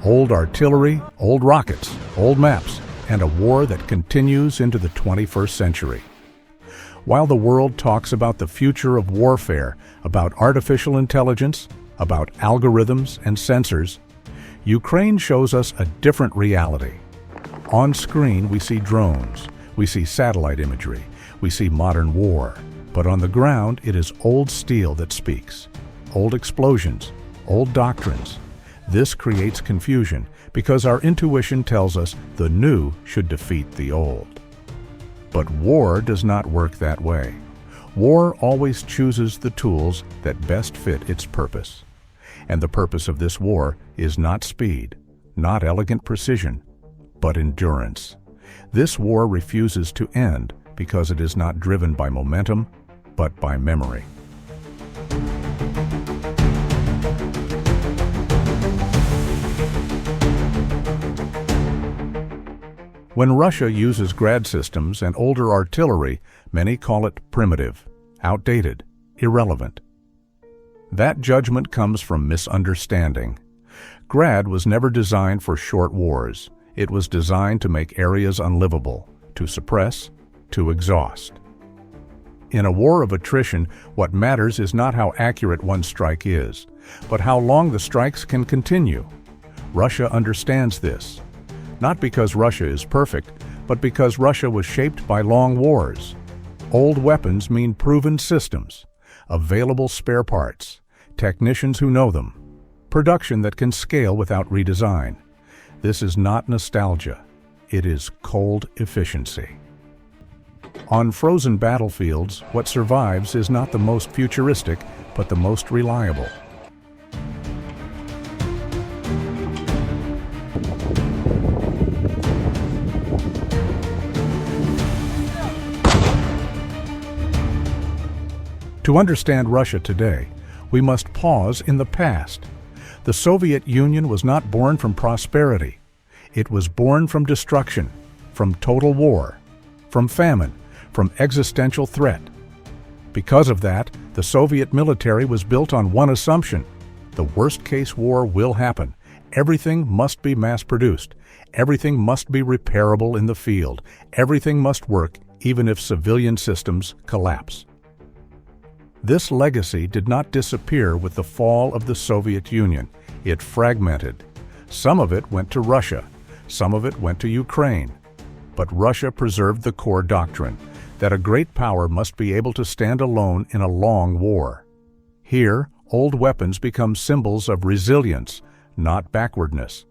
Old artillery, old rockets, old maps, and a war that continues into the 21st century. While the world talks about the future of warfare, about artificial intelligence, about algorithms and sensors, Ukraine shows us a different reality. On screen, we see drones, we see satellite imagery, we see modern war, but on the ground, it is old steel that speaks. Old explosions, old doctrines. This creates confusion because our intuition tells us the new should defeat the old. But war does not work that way. War always chooses the tools that best fit its purpose. And the purpose of this war is not speed, not elegant precision, but endurance. This war refuses to end because it is not driven by momentum, but by memory. When Russia uses Grad systems and older artillery, many call it primitive, outdated, irrelevant. That judgment comes from misunderstanding. Grad was never designed for short wars. It was designed to make areas unlivable, to suppress, to exhaust. In a war of attrition, what matters is not how accurate one strike is, but how long the strikes can continue. Russia understands this. Not because Russia is perfect, but because Russia was shaped by long wars. Old weapons mean proven systems, available spare parts, technicians who know them, production that can scale without redesign. This is not nostalgia. It is cold efficiency. On frozen battlefields, what survives is not the most futuristic, but the most reliable. To understand Russia today, we must pause in the past. The Soviet Union was not born from prosperity. It was born from destruction, from total war, from famine, from existential threat. Because of that, the Soviet military was built on one assumption: the worst-case war will happen. Everything must be mass-produced. Everything must be repairable in the field. Everything must work, even if civilian systems collapse. This legacy did not disappear with the fall of the Soviet Union. It fragmented. Some of it went to Russia. Some of it went to Ukraine. But Russia preserved the core doctrine that a great power must be able to stand alone in a long war. Here, old weapons become symbols of resilience, not backwardness.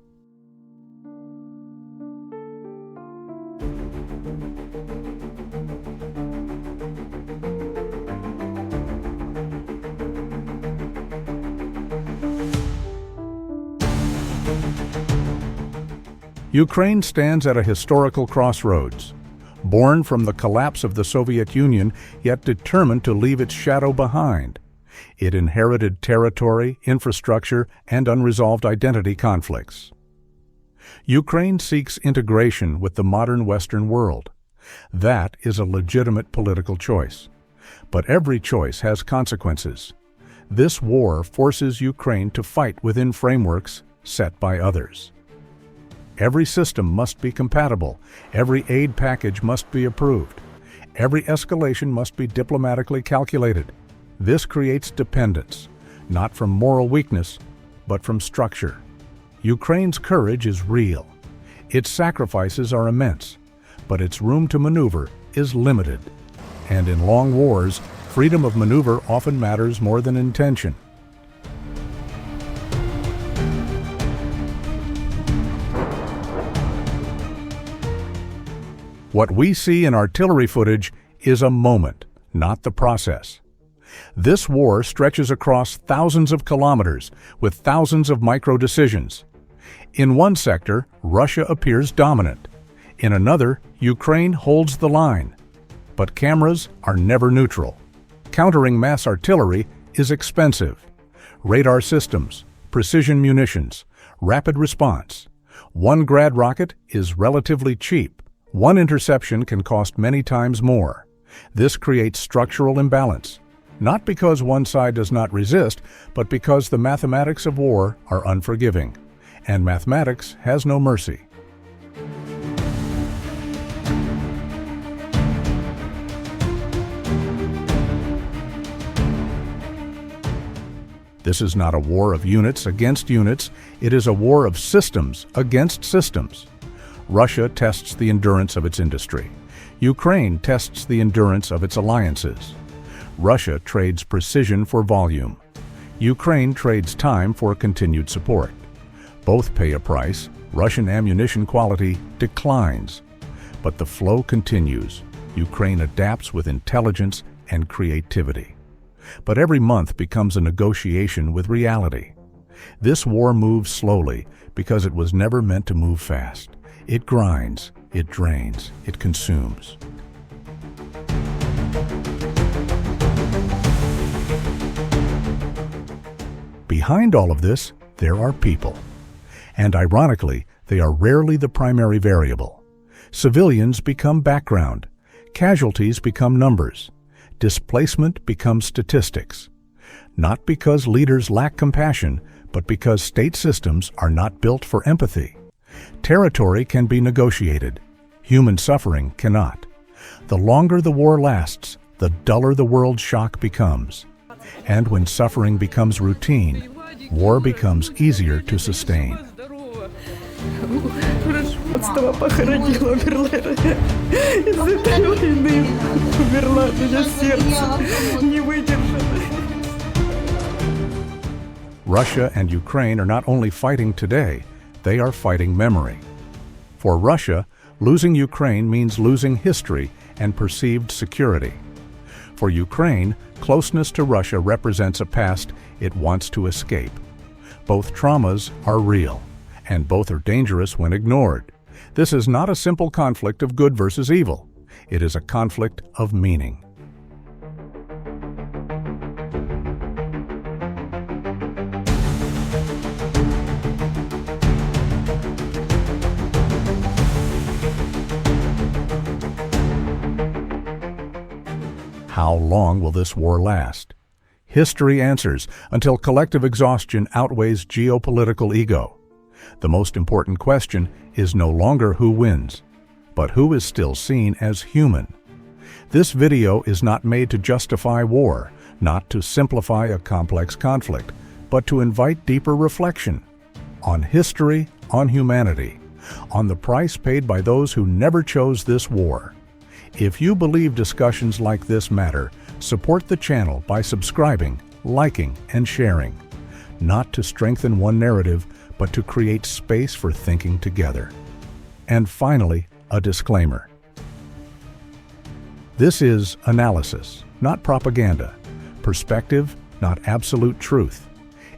Ukraine stands at a historical crossroads. Born from the collapse of the Soviet Union, yet determined to leave its shadow behind. It inherited territory, infrastructure, and unresolved identity conflicts. Ukraine seeks integration with the modern Western world. That is a legitimate political choice. But every choice has consequences. This war forces Ukraine to fight within frameworks set by others. Every system must be compatible. Every aid package must be approved. Every escalation must be diplomatically calculated. This creates dependence, not from moral weakness, but from structure. Ukraine's courage is real. Its sacrifices are immense, but its room to maneuver is limited. And in long wars, freedom of maneuver often matters more than intention. What we see in artillery footage is a moment, not the process. This war stretches across thousands of kilometers with thousands of micro-decisions. In one sector, Russia appears dominant. In another, Ukraine holds the line. But cameras are never neutral. Countering mass artillery is expensive. Radar systems, precision munitions, rapid response. One Grad rocket is relatively cheap. One interception can cost many times more. This creates structural imbalance, not because one side does not resist, but because the mathematics of war are unforgiving. and mathematics has no mercy. This is not a war of units against units, it is a war of systems against systems. Russia tests the endurance of its industry. Ukraine tests the endurance of its alliances. Russia trades precision for volume. Ukraine trades time for continued support. Both pay a price. Russian ammunition quality declines. But the flow continues. Ukraine adapts with intelligence and creativity. But every month becomes a negotiation with reality. This war moves slowly because it was never meant to move fast. It grinds, it drains, it consumes. Behind all of this, there are people. And ironically, they are rarely the primary variable. Civilians become background. Casualties become numbers. Displacement becomes statistics. Not because leaders lack compassion, but because state systems are not built for empathy. Territory can be negotiated. Human suffering cannot. The longer the war lasts, the duller the world shock becomes. And when suffering becomes routine, war becomes easier to sustain. Russia and Ukraine are not only fighting today, they are fighting memory. For Russia, losing Ukraine means losing history and perceived security. For Ukraine, closeness to Russia represents a past it wants to escape. Both traumas are real, and both are dangerous when ignored. This is not a simple conflict of good versus evil. It is a conflict of meaning. How long will this war last? History answers until collective exhaustion outweighs geopolitical ego. The most important question is no longer who wins, but who is still seen as human. This video is not made to justify war, not to simplify a complex conflict, but to invite deeper reflection on history, on humanity, on the price paid by those who never chose this war. If you believe discussions like this matter, support the channel by subscribing, liking, and sharing. Not to strengthen one narrative, but to create space for thinking together. And finally, a disclaimer. This is analysis, not propaganda. Perspective, not absolute truth.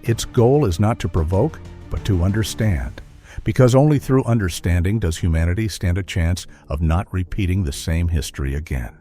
Its goal is not to provoke, but to understand. Because only through understanding does humanity stand a chance of not repeating the same history again.